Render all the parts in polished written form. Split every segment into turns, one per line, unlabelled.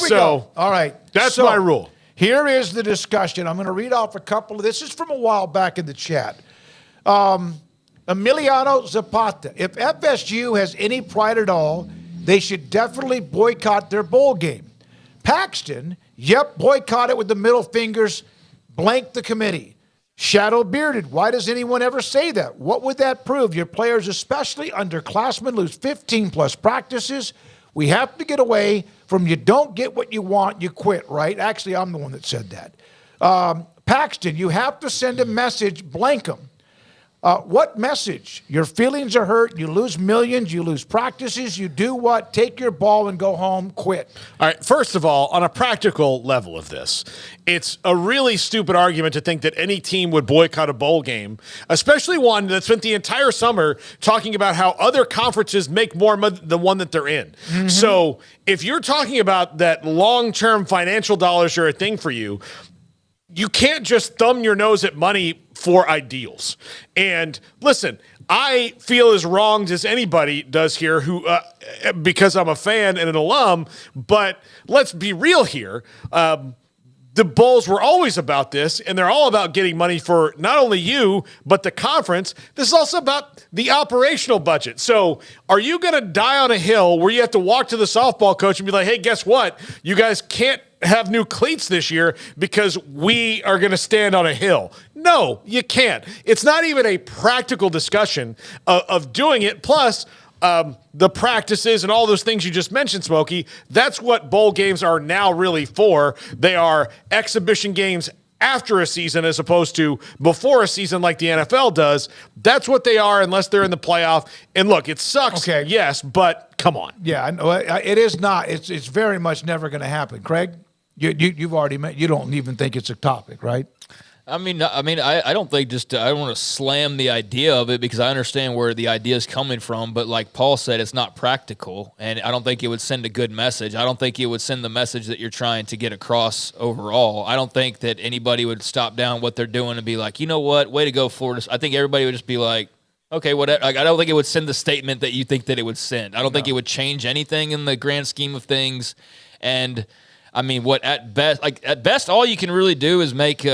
we go. All right.
That's my rule.
Here is the discussion. I'm going to read off a couple of this. Is from a while back in the chat. Emiliano Zapata. If FSU has any pride at all, they should definitely boycott their bowl game. Paxton, yep, boycott it with the middle fingers, blank the committee. Shadow Bearded, why does anyone ever say that? What would that prove? Your players, especially underclassmen, lose 15-plus practices. We have to get away from you don't get what you want, you quit, right? Actually, I'm the one that said that. Paxton, you have to send a message, blank them. What message? Your feelings are hurt. You lose millions. You lose practices. You do what? Take your ball and go home. Quit.
All right. First of all, on a practical level of this, it's a really stupid argument to think that any team would boycott a bowl game, especially one that spent the entire summer talking about how other conferences make more than the one that they're in. Mm-hmm. So if you're talking about that long-term financial dollars are a thing for you, you can't just thumb your nose at money for ideals. And listen, I feel as wronged as anybody does here who, because I'm a fan and an alum, but let's be real here. The bowls were always about this, and they're all about getting money for not only you, but the conference. This is also about the operational budget. So are you going to die on a hill where you have to walk to the softball coach and be like, hey, guess what? You guys can't have new cleats this year because we are going to stand on a hill. No, you can't. It's not even a practical discussion of doing it. Plus, the practices and all those things you just mentioned, Smokey, that's what bowl games are now really for. They are exhibition games after a season as opposed to before a season like the NFL does. That's what they are unless they're in the playoff. And look, it sucks, okay, yes, but come on.
Yeah, no, it is not. It's very much never going to happen. Craig, you've already met. You don't even think it's a topic, right?
I don't think I don't want to slam the idea of it because I understand where the idea is coming from. But like Paul said, it's not practical, and I don't think it would send a good message. I don't think it would send the message that you're trying to get across overall. I don't think that anybody would stop down what they're doing and be like, you know what, way to go, Florida. I think everybody would just be like, okay, whatever. Like, I don't think it would send the statement that you think that it would send. I don't think it would change anything in the grand scheme of things. And I mean, at best, all you can really do is make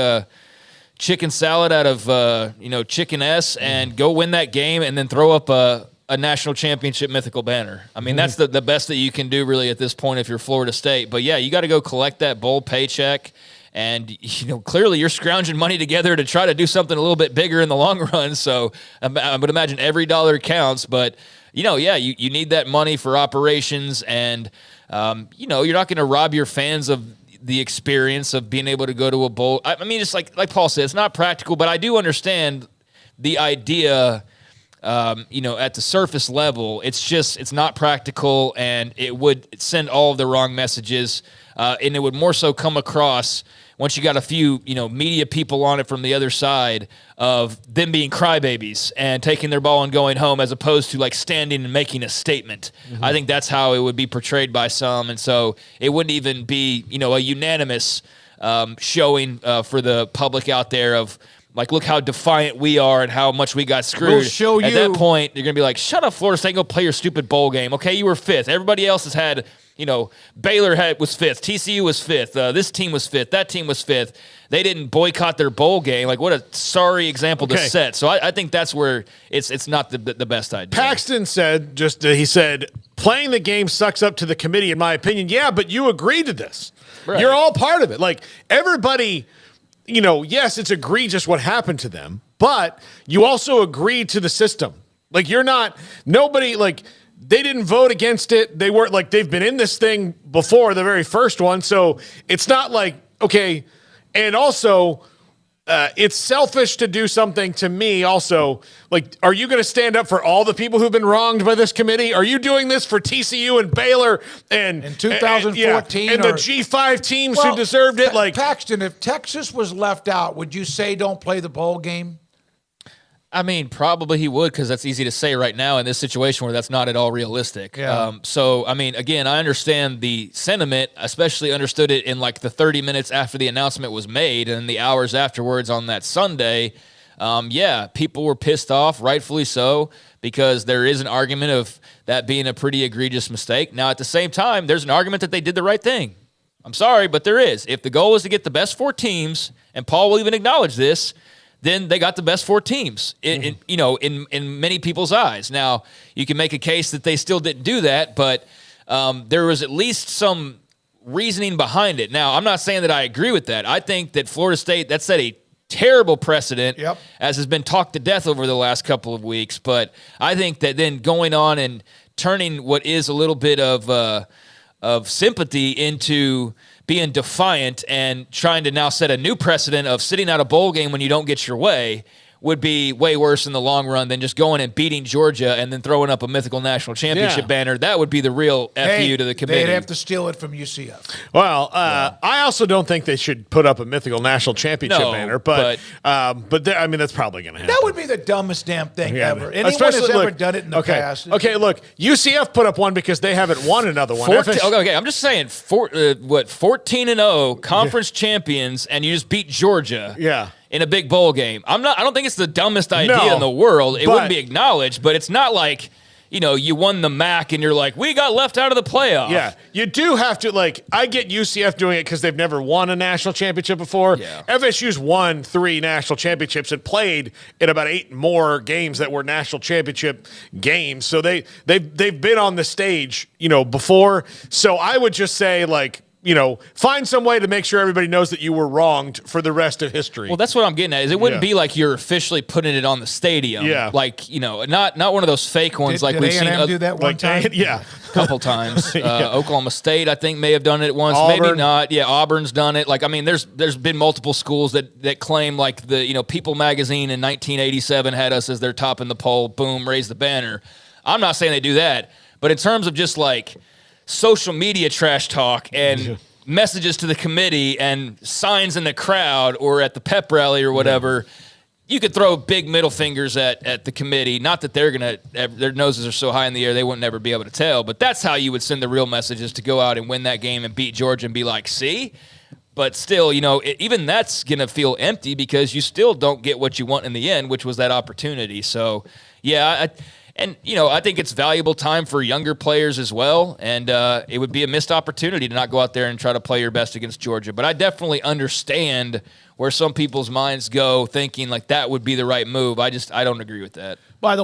chicken salad out of chicken S and go win that game and then throw up a national championship mythical banner. I mean, that's the best that you can do really at this point if you're Florida State. But yeah, you got to go collect that bowl paycheck. And, clearly you're scrounging money together to try to do something a little bit bigger in the long run. So I would imagine every dollar counts. But, you need that money for operations. And, you're not going to rob your fans of the experience of being able to go to a bowl. I mean, just like Paul said, it's not practical. But I do understand the idea, at the surface level. It's not practical. And it would send all of the wrong messages. And it would more so come across once you got a few, media people on it from the other side of them being crybabies and taking their ball and going home as opposed to like standing and making a statement. Mm-hmm. I think that's how it would be portrayed by some. And so it wouldn't even be, a unanimous showing for the public out there of like, look how defiant we are and how much we got screwed.
We'll show you.
At that point, you're going to be like, shut up, Florida State, go play your stupid bowl game. Okay, you were fifth. Everybody else has had... Baylor was fifth. TCU was fifth. This team was fifth. That team was fifth. They didn't boycott their bowl game. Like, what a sorry example to set. So I think that's where it's not the best idea.
Paxton said, he said, playing the game sucks up to the committee, in my opinion. Yeah, but you agreed to this. Right. You're all part of it. Like, everybody, yes, it's egregious what happened to them, but you also agreed to the system. Like, they didn't vote against it. They weren't like they've been in this thing before the very first one. So it's not like, okay. And also, it's selfish to do something to me also. Like, are you going to stand up for all the people who've been wronged by this committee? Are you doing this for TCU and Baylor and
in 2014
and the G5 teams who deserved it? Like
Paxton, if Texas was left out, would you say don't play the bowl game?
I mean, probably he would because that's easy to say right now in this situation where that's not at all realistic.
Yeah.
Again, I understand the sentiment, especially understood it in like the 30 minutes after the announcement was made and the hours afterwards on that Sunday. People were pissed off, rightfully so, because there is an argument of that being a pretty egregious mistake. Now, at the same time, there's an argument that they did the right thing. I'm sorry, but there is. If the goal is to get the best 4 teams, and Paul will even acknowledge this, then they got the best 4 teams in many people's eyes. Now, you can make a case that they still didn't do that, but there was at least some reasoning behind it. Now, I'm not saying that I agree with that. I think that Florida State, that set a terrible precedent, as has been talked to death over the last couple of weeks. But I think that then going on and turning what is a little bit of sympathy into being defiant and trying to now set a new precedent of sitting out a bowl game when you don't get your way would be way worse in the long run than just going and beating Georgia and then throwing up a mythical national championship banner. That would be the real FU to the committee.
They'd have to steal it from UCF.
Well, I also don't think they should put up a mythical national championship banner, but I mean, that's probably going to happen.
That would be the dumbest damn thing ever. Anyone has ever done it in the past.
Okay, look, UCF put up one because they haven't won another one.
Okay, I'm just saying, 14-0 conference champions, and you just beat Georgia.
Yeah.
In a big bowl game. I don't think it's the dumbest idea in the world. It wouldn't be acknowledged, but it's not like, you won the MAC and you're like, we got left out of the playoff.
Yeah. You do have to, I get UCF doing it because they've never won a national championship before.
Yeah.
FSU's won 3 national championships and played in about 8 more games that were national championship games. So they've been on the stage, before. So I would just say, find some way to make sure everybody knows that you were wronged for the rest of history.
Well, that's what I'm getting at. Is it wouldn't be like you're officially putting it on the stadium.
Yeah.
Not one of those fake ones
Did
we've seen.
A&M do that one time?
Yeah.
A couple times. Oklahoma State, I think, may have done it once.
Auburn.
Maybe not. Yeah, Auburn's done it. There's been multiple schools that claim the People magazine in 1987 had us as their top in the poll. Boom, raise the banner. I'm not saying they do that, but in terms of just social media trash talk and messages to the committee and signs in the crowd or at the pep rally or whatever, you could throw big middle fingers at the committee. Not that their noses are so high in the air they wouldn't never be able to tell, but that's how you would send the real messages to go out and win that game and beat Georgia and be like, see? But still, even that's going to feel empty because you still don't get what you want in the end, which was that opportunity. So, yeah, I think it's valuable time for younger players as well, and it would be a missed opportunity to not go out there and try to play your best against Georgia. But I definitely understand where some people's minds go thinking that would be the right move. I don't agree with that.
By the